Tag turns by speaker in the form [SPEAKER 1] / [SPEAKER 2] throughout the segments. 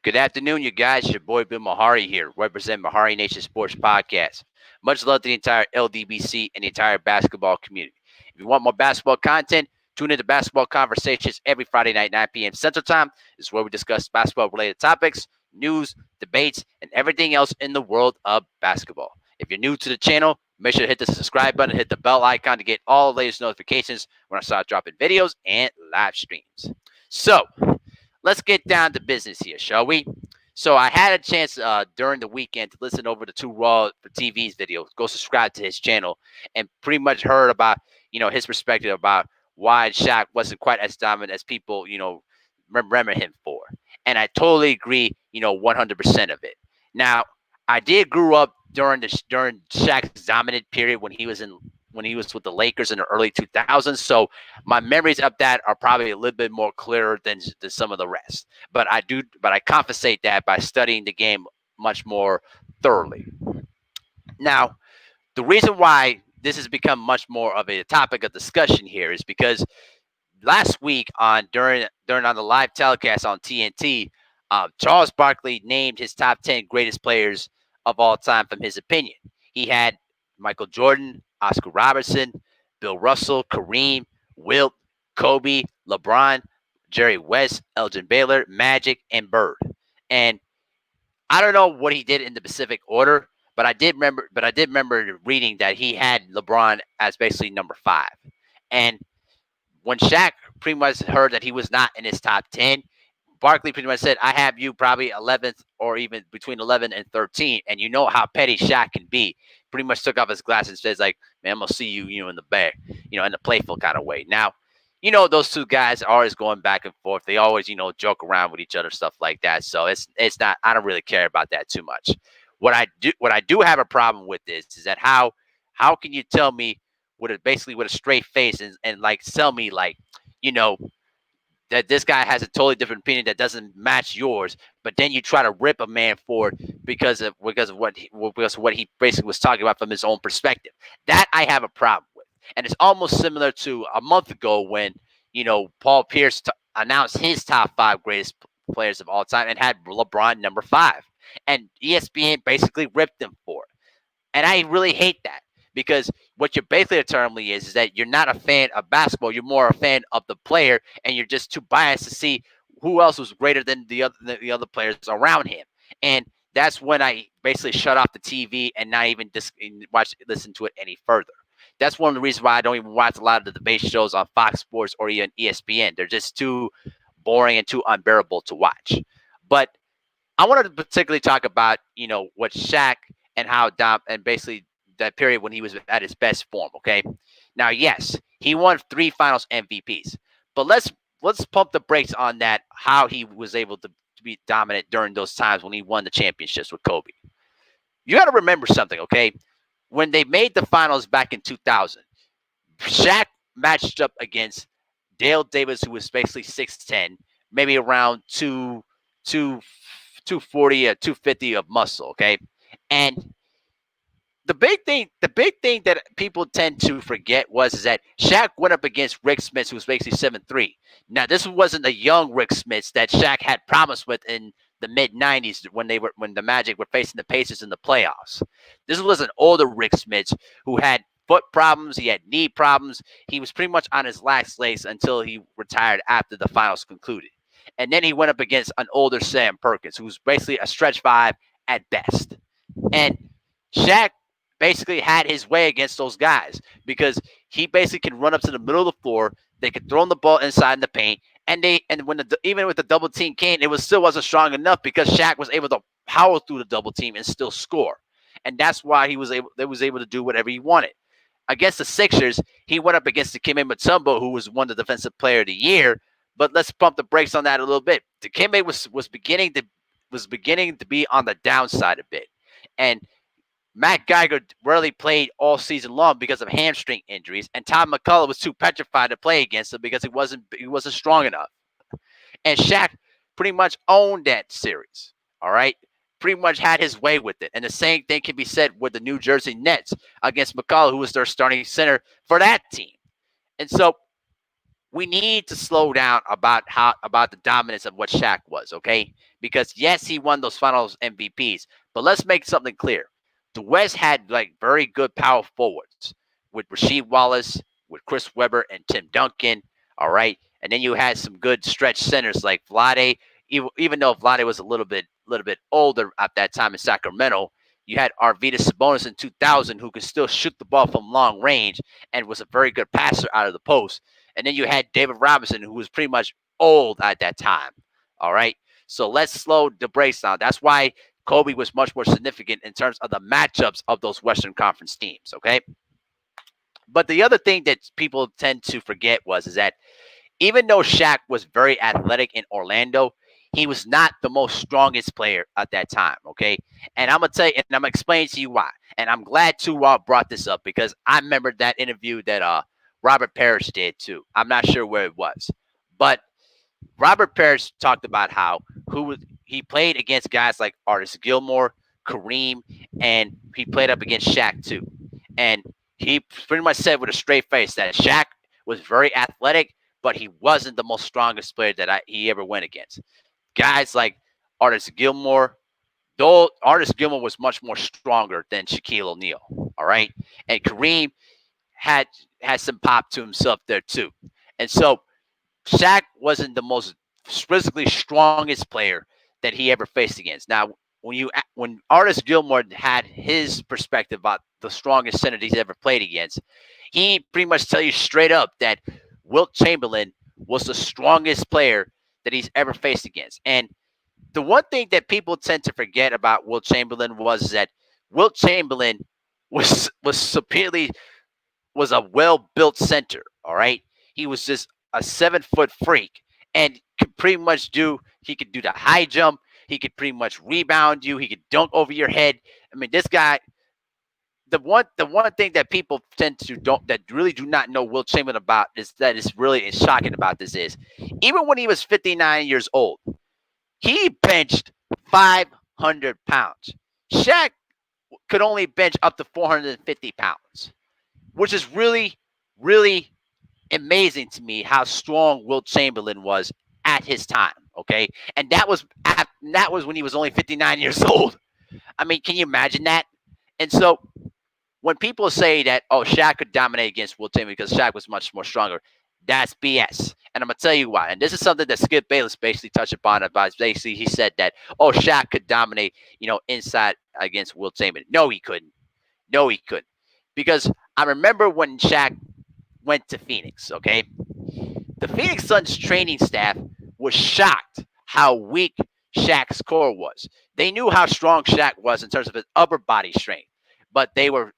[SPEAKER 1] Good afternoon, you guys. Your boy Bill Mahari here, represent Mahari Nation Sports Podcast. Much love to the entire LDBC and the entire basketball community. If you want more basketball content, tune into Basketball Conversations every Friday night, 9 p.m. Central Time. This is where we discuss basketball-related topics, news, debates, and everything else in the world of basketball. If you're new to the channel, make sure to hit the subscribe button, hit the bell icon to get all the latest notifications when I start dropping videos and live streams. So, let's get down to business here, shall we? So I had a chance during the weekend to listen over the Two Raw for TV's video. Go subscribe to his channel and pretty much heard about his perspective about why Shaq wasn't quite as dominant as people remember him for. And I totally agree, 100% of it. Now I did grew up during Shaq's dominant period when he was with the Lakers in the early 2000s. So my memories of that are probably a little bit more clearer than some of the rest. But I compensate that by studying the game much more thoroughly. Now, the reason why this has become much more of a topic of discussion here is because last week during on the live telecast on TNT, Charles Barkley named his top 10 greatest players of all time from his opinion. He had Michael Jordan, Oscar Robertson, Bill Russell, Kareem, Wilt, Kobe, LeBron, Jerry West, Elgin Baylor, Magic, and Bird. And I don't know what he did in the specific order, but I did remember reading that he had LeBron as basically number 5. And when Shaq pretty much heard that he was not in his top 10, Barkley pretty much said, I have you probably 11th or even between 11 and 13. And you know how petty Shaq can be. Pretty much took off his glasses and says, like, man, I'm going to see you, in the back, in a playful kind of way. Now, those two guys are always going back and forth. They always, joke around with each other, stuff like that. So it's not, I don't really care about that too much. What I do have a problem with is that how can you tell me with a straight face and like sell me like, you know, that this guy has a totally different opinion that doesn't match yours, but then you try to rip a man for it because of what he basically was talking about from his own perspective. That I have a problem with, and it's almost similar to a month ago when Paul Pierce announced his top 5 greatest players of all time and had LeBron number 5, and ESPN basically ripped him for it. And I really hate that because what you're basically determining is that you're not a fan of basketball. You're more a fan of the player, and you're just too biased to see who else was greater than the other players around him. And that's when I basically shut off the TV and not even listen to it any further. That's one of the reasons why I don't even watch a lot of the debate shows on Fox Sports or even ESPN. They're just too boring and too unbearable to watch. But I wanted to particularly talk about what Shaq and how and basically that period when he was at his best form. Okay, now yes, he won 3 Finals MVPs, but let's pump the brakes on that. How he was able to be dominant during those times when he won the championships with Kobe. You got to remember something, okay? When they made the finals back in 2000, Shaq matched up against Dale Davis, who was basically 6'10", maybe around 240 or 250 of muscle, okay? And the big thing that people tend to forget is that Shaq went up against Rick Smith, who was basically 7'3". Now, this wasn't the young Rick Smith that Shaq had problems with in the mid '90s when the Magic were facing the Pacers in the playoffs. This was an older Rick Smith who had foot problems, he had knee problems. He was pretty much on his last legs until he retired after the finals concluded. And then he went up against an older Sam Perkins, who's basically a stretch 5 at best. And Shaq basically had his way against those guys because he basically can run up to the middle of the floor. They could throw the ball inside in the paint, and even with the double team came, still wasn't strong enough because Shaq was able to power through the double team and still score, and that's why they was able to do whatever he wanted. Against the Sixers, he went up against Dikembe Mutombo, who was won the Defensive Player of the Year. But let's pump the brakes on that a little bit. Dikembe was beginning to be on the downside a bit, and Matt Geiger rarely played all season long because of hamstring injuries, and Todd McCullough was too petrified to play against him because he wasn't strong enough. And Shaq pretty much owned that series. All right, pretty much had his way with it. And the same thing can be said with the New Jersey Nets against McCullough, who was their starting center for that team. And so we need to slow down about the dominance of what Shaq was, okay? Because yes, he won those finals MVPs, but let's make something clear. The West had like very good power forwards with Rasheed Wallace, with Chris Webber and Tim Duncan, all right? And then you had some good stretch centers like Vlade, even though Vlade was a little bit older at that time in Sacramento. You had Arvydas Sabonis in 2000 who could still shoot the ball from long range and was a very good passer out of the post. And then you had David Robinson, who was pretty much old at that time. All right. So let's slow the brakes down. That's why Kobe was much more significant in terms of the matchups of those Western Conference teams. Okay. But the other thing that people tend to forget is that even though Shaq was very athletic in Orlando, he was not the most strongest player at that time. Okay. And I'm going to tell you, and I'm going to explain to you why. And I'm glad Tuwa brought this up because I remember that interview that Robert Parrish did too. I'm not sure where it was, but Robert Parrish talked about how he played against guys like Artis Gilmore, Kareem, and he played up against Shaq too. And he pretty much said with a straight face that Shaq was very athletic, but he wasn't the most strongest player that he ever went against. Guys like Artis Gilmore, though Artis Gilmore was much more stronger than Shaquille O'Neal. All right. And Kareem had had some pop to himself there too. And so Shaq wasn't the most physically strongest player that he ever faced against. Now, when Artis Gilmore had his perspective about the strongest center he's ever played against, he pretty much tell you straight up that Wilt Chamberlain was the strongest player that he's ever faced against. And the one thing that people tend to forget about Wilt Chamberlain was that Wilt Chamberlain was superiorly was a well built center. All right, he was just a 7 foot freak and could pretty much do. He could do the high jump. He could pretty much rebound you. He could dunk over your head. I mean, this guy. The one thing that people tend to don't that really do not know Will Chamberlain about is that is really shocking about this is even when he was 59 years old, he benched 500 pounds. Shaq could only bench up to 450 pounds, which is really, really amazing to me how strong Wilt Chamberlain was at his time. Okay, and that was when he was only 59 years old. I mean, can you imagine that? And so when people say that Shaq could dominate against Wilt Chamberlain because Shaq was much more stronger, that's BS. And I'm gonna tell you why. And this is something that Skip Bayless basically touched upon. About basically, he said that Shaq could dominate, inside against Wilt Chamberlain. No, he couldn't. No, he couldn't. Because I remember when Shaq went to Phoenix, okay? The Phoenix Suns training staff was shocked how weak Shaq's core was. They knew how strong Shaq was in terms of his upper body strength, but they were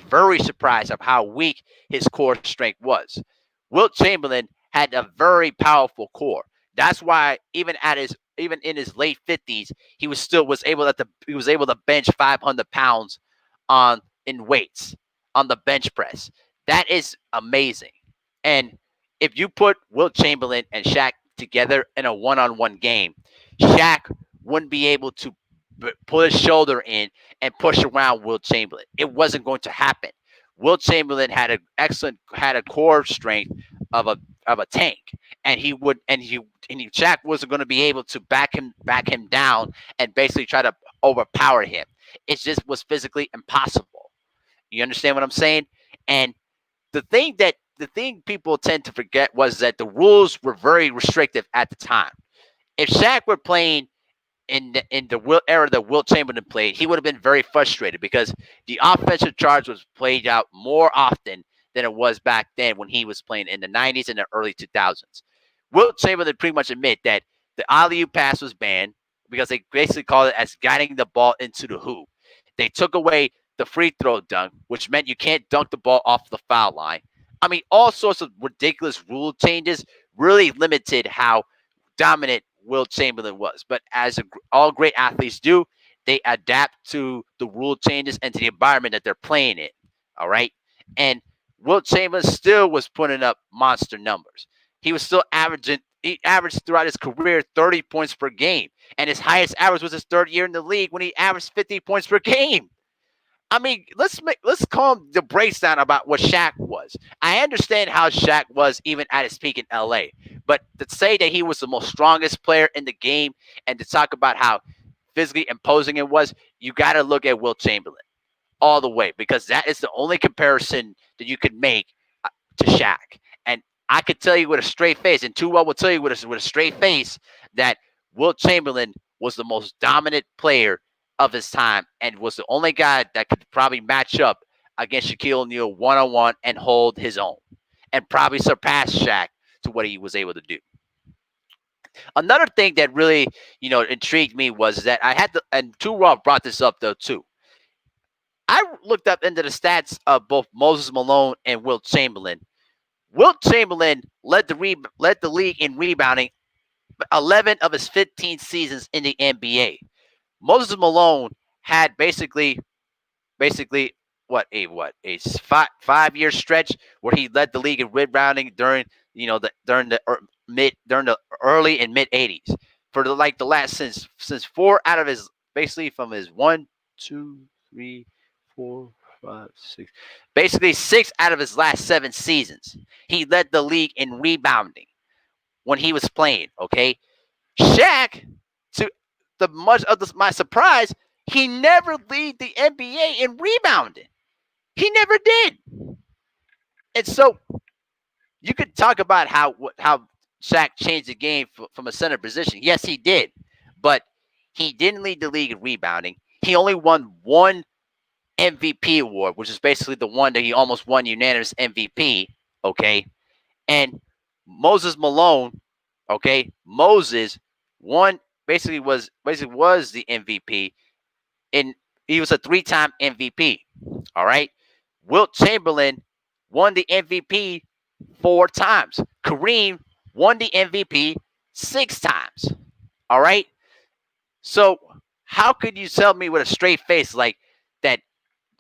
[SPEAKER 1] very surprised of how weak his core strength was. Wilt Chamberlain had a very powerful core. That's why even in his late 50s, he was able to bench 500 pounds on in weights on the bench press. That is amazing. And if you put Wilt Chamberlain and Shaq together in a one-on-one game, Shaq wouldn't be able to put his shoulder in and push around Wilt Chamberlain. It wasn't going to happen. Wilt Chamberlain had a core strength of a tank, and Shaq wasn't going to be able to back him down and basically try to overpower him. It just was physically impossible. You understand what I'm saying? And the thing people tend to forget was that the rules were very restrictive at the time. If Shaq were playing in the era that Wilt Chamberlain played, he would have been very frustrated because the offensive charge was played out more often than it was back then when he was playing in the 90s and the early 2000s. Wilt Chamberlain pretty much admit that the alley-oop pass was banned because they basically called it as guiding the ball into the hoop. They took away the free throw dunk, which meant you can't dunk the ball off the foul line. I mean, all sorts of ridiculous rule changes really limited how dominant Wilt Chamberlain was. But as all great athletes do, they adapt to the rule changes and to the environment that they're playing in. All right. And Wilt Chamberlain still was putting up monster numbers. He averaged throughout his career 30 points per game. And his highest average was his third year in the league when he averaged 50 points per game. I mean, let's calm the brakes down about what Shaq was. I understand how Shaq was even at his peak in LA, but to say that he was the most strongest player in the game and to talk about how physically imposing it was, you got to look at Will Chamberlain all the way because that is the only comparison that you could make to Shaq. And I could tell you with a straight face, and Two Well will tell you with a straight face that Will Chamberlain was the most dominant player of his time and was the only guy that could probably match up against Shaquille O'Neal one on one and hold his own and probably surpass Shaq to what he was able to do. Another thing that really, intrigued me was that I had to, and Two Raw brought this up though too. I looked up into the stats of both Moses Malone and Will Chamberlain. Wilt Chamberlain led the league in rebounding 11 of his 15 seasons in the NBA. Moses Malone had basically what a 5 year stretch where he led the league in rebounding during the early and mid 80s for the last since four out of his basically from his 1, 2, 3, 4, 5, 6 basically 6 out of his last 7 seasons he led the league in rebounding when he was playing. Okay, Shaq, to my surprise, he never lead the NBA in rebounding. He never did. And so you could talk about how Shaq changed the game from a center position. Yes, he did, but he didn't lead the league in rebounding. He only won one MVP award, which is basically the one that he almost won unanimous MVP. Okay, and Moses Malone, okay, Moses won basically was the MVP, and he was a 3-time MVP. All right, Wilt Chamberlain won the MVP 4 times. Kareem won the MVP 6 times. All right, so how could you tell me with a straight face like that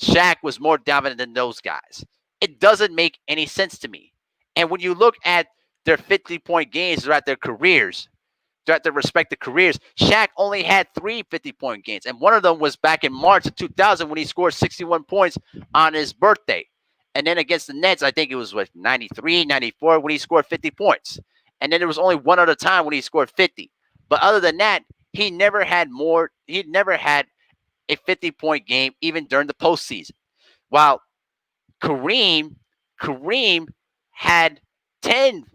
[SPEAKER 1] Shaq was more dominant than those guys? It doesn't make any sense to me. And when you look at their 50-point games throughout their respective careers, Shaq only had 3 50-point games. And one of them was back in March of 2000 when he scored 61 points on his birthday. And then against the Nets, I think it was 93, 94 when he scored 50 points. And then there was only one other time when he scored 50. But other than that, he never had a 50-point game even during the postseason. While Kareem, Kareem had 10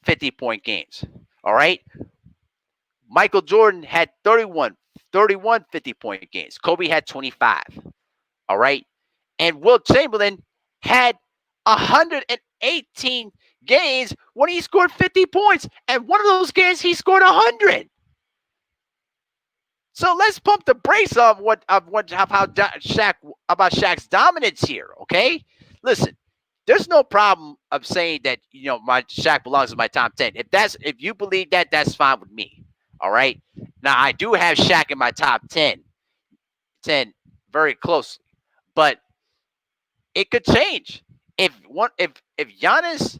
[SPEAKER 1] 50-point games. All right. Michael Jordan had 31 50-point games. Kobe had 25. All right. And Wilt Chamberlain had 118 games when he scored 50 points. And one of those games, he scored 100. So let's pump the brakes on Shaq's dominance here, okay? Listen, there's no problem of saying that my Shaq belongs in my top 10. If you believe that, that's fine with me. All right. Now I do have Shaq in my top 10 very closely, but it could change if Giannis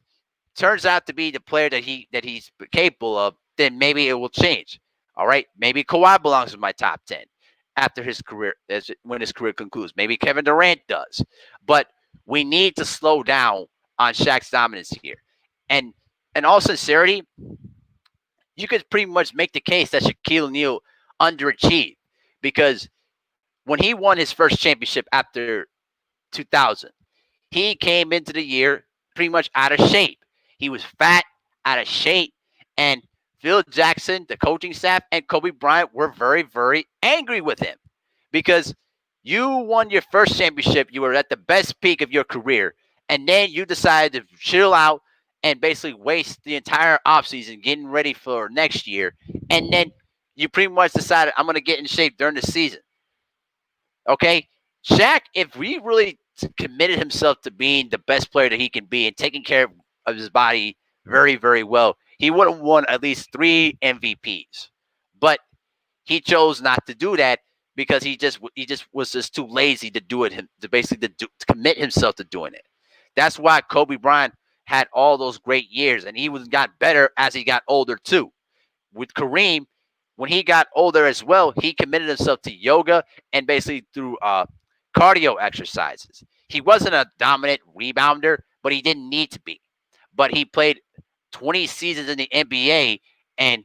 [SPEAKER 1] turns out to be the player that he's capable of, then maybe it will change. All right, maybe Kawhi belongs in my top 10 after his career, when his career concludes. Maybe Kevin Durant does, but we need to slow down on Shaq's dominance here. And in all sincerity, you could pretty much make the case that Shaquille O'Neal underachieved because when he won his first championship after 2000, he came into the year pretty much out of shape. He was fat, out of shape, and Phil Jackson, the coaching staff, and Kobe Bryant were very, very angry with him because you won your first championship. You were at the best peak of your career, and then you decided to chill out and basically waste the entire offseason getting ready for next year. And then you pretty much decided, I'm going to get in shape during the season. Okay? Shaq, if he really committed himself to being the best player that he can be and taking care of his body very, very well, he would have won at least 3 MVPs. But he chose not to do that because he just was just too lazy to do it, to commit himself to doing it. That's why Kobe Bryant had all those great years, and he got better as he got older too. With Kareem, when he got older as well, he committed himself to yoga and basically through cardio exercises. He wasn't a dominant rebounder, but he didn't need to be. But he played 20 seasons in the NBA and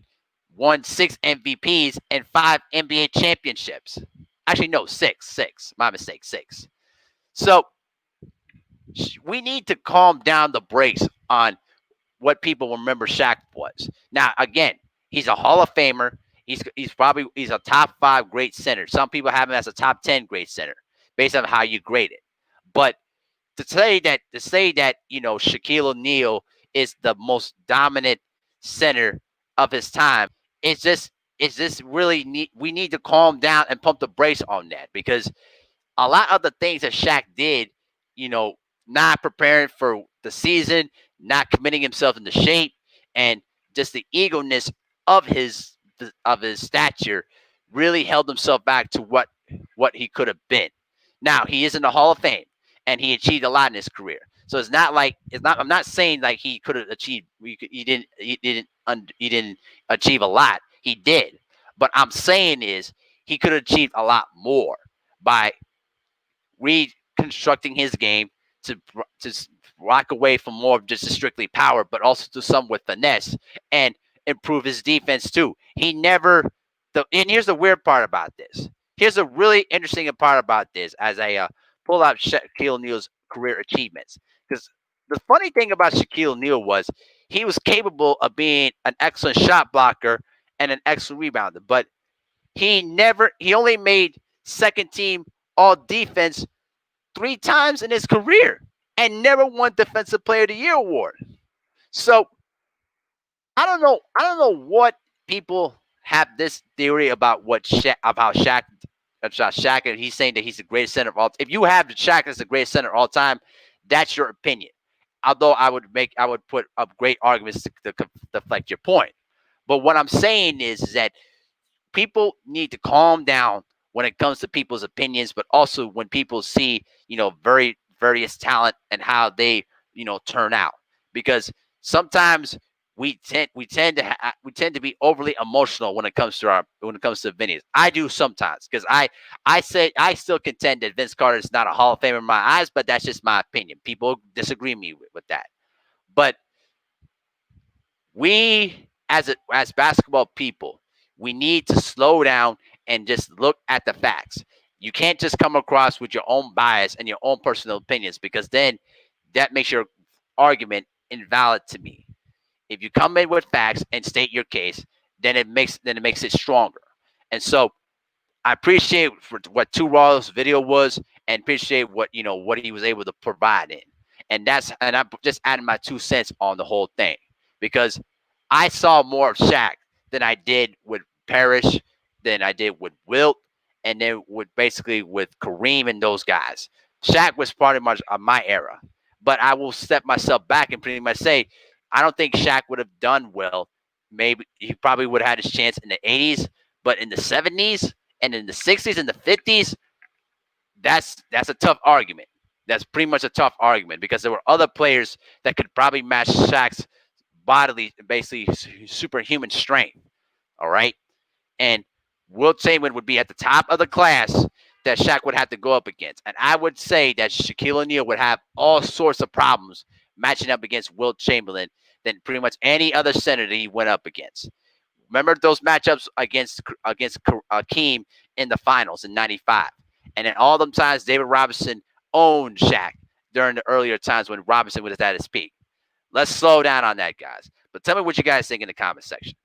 [SPEAKER 1] won 6 MVPs and 5 NBA championships. Actually, no, six. My mistake, six. So we need to calm down the brakes on what people remember Shaq was. Now, again, he's a Hall of Famer. He's a top 5 great center. Some people have him as a top 10 great center based on how you grade it. But to say that Shaquille O'Neal is the most dominant center of his time, it's just really we need to calm down and pump the brakes on that, because a lot of the things that Shaq did, you know, not preparing for the season, not committing himself into shape, and just the egoness of his stature really held himself back to what he could have been. Now he is in the Hall of Fame, and he achieved a lot in his career. So it's not like it's not. I'm not saying like he could have achieved. He didn't achieve a lot. He did, but I'm saying is he could have achieved a lot more by reconstructing his game to to rock away from more of just strictly power, but also to some with finesse and improve his defense too. He never. And here's the weird part about this. Here's a really interesting part about this as I pull out Shaquille O'Neal's career achievements. Because the funny thing about Shaquille O'Neal was he was capable of being an excellent shot blocker and an excellent rebounder, but he only made second team all defense 3 times in his career and never won Defensive Player of the Year award. So I don't know what people have this theory about about Shaq, and he's saying that he's the greatest center of all. If you have Shaq as the greatest center of all time, that's your opinion. Although I would put up great arguments to deflect your point. But what I'm saying is that people need to calm down when it comes to people's opinions, but also when people see, various talent and how they, turn out. Because sometimes we tend to be overly emotional when it comes to Vinny. I do sometimes because I still contend that Vince Carter is not a Hall of Famer in my eyes, but that's just my opinion. People disagree with that. But we as basketball people, we need to slow down and just look at the facts. You can't just come across with your own bias and your own personal opinions, because then that makes your argument invalid to me. If you come in with facts and state your case, then it makes it stronger. And so I appreciate what Two Raw's video was, and appreciate what he was able to provide in, and I'm just adding my 2 cents on the whole thing, because I saw more of Shaq than I did with Parrish, than I did with Wilt, and then with Kareem and those guys. Shaq was part of my era, but I will step myself back and pretty much say I don't think Shaq would have done well. Maybe he probably would have had his chance in the 80s, but in the 70s and in the 60s and the 50s, that's a tough argument. That's pretty much a tough argument, because there were other players that could probably match Shaq's bodily, basically superhuman strength. All right, and Wilt Chamberlain would be at the top of the class that Shaq would have to go up against, and I would say that Shaquille O'Neal would have all sorts of problems matching up against Wilt Chamberlain than pretty much any other center that he went up against. Remember those matchups against Akeem in the finals in '95, and then all them times David Robinson owned Shaq during the earlier times when Robinson was at his peak. Let's slow down on that, guys. But tell me what you guys think in the comment section.